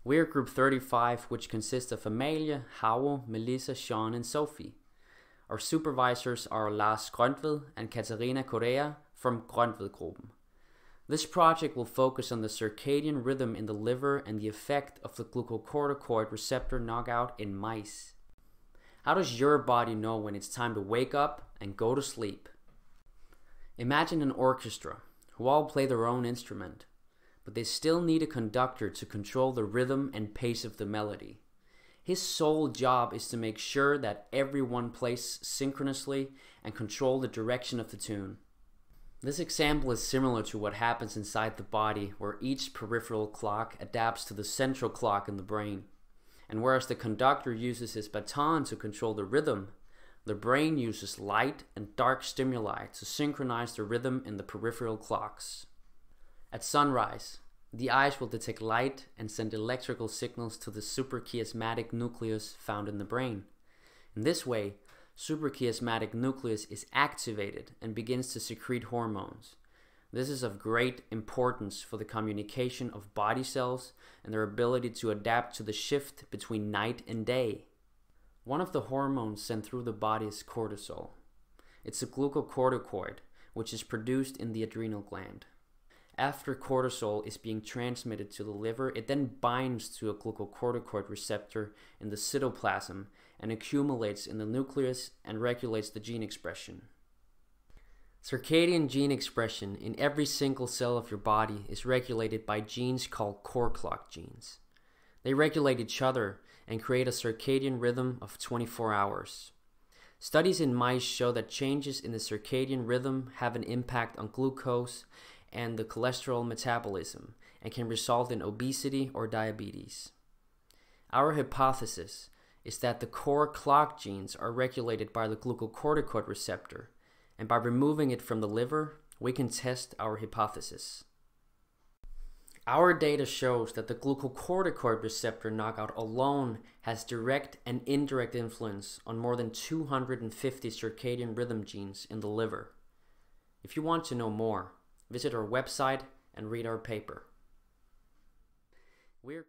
We're Group 35, which consists of Amalie, Howell, Melissa, Sean, and Sophie. Our supervisors are Lars Grøntved and Katarina Correa from Grøntved-gruppen. This project will focus on the circadian rhythm in the liver and the effect of the glucocorticoid receptor knockout in mice. How does your body know when it's time to wake up and go to sleep? Imagine an orchestra who all play their own instrument, but they still need a conductor to control the rhythm and pace of the melody. His sole job is to make sure that everyone plays synchronously and control the direction of the tune. This example is similar to what happens inside the body, where each peripheral clock adapts to the central clock in the brain. And whereas the conductor uses his baton to control the rhythm, the brain uses light and dark stimuli to synchronize the rhythm in the peripheral clocks. At sunrise, the eyes will detect light and send electrical signals to the suprachiasmatic nucleus found in the brain. In this way, suprachiasmatic nucleus is activated and begins to secrete hormones. This is of great importance for the communication of body cells and their ability to adapt to the shift between night and day. One of the hormones sent through the body is cortisol. It's a glucocorticoid, which is produced in the adrenal gland. After cortisol is being transmitted to the liver, it then binds to a glucocorticoid receptor in the cytoplasm and accumulates in the nucleus and regulates the gene expression. Circadian gene expression in every single cell of your body is regulated by genes called core clock genes. They regulate each other and create a circadian rhythm of 24 hours. Studies in mice show that changes in the circadian rhythm have an impact on glucose and the cholesterol metabolism and can result in obesity or diabetes. Our hypothesis is that the core clock genes are regulated by the glucocorticoid receptor, and by removing it from the liver, we can test our hypothesis. Our data shows that the glucocorticoid receptor knockout alone has direct and indirect influence on more than 250 circadian rhythm genes in the liver. If you want to know more, visit our website and read our paper. We're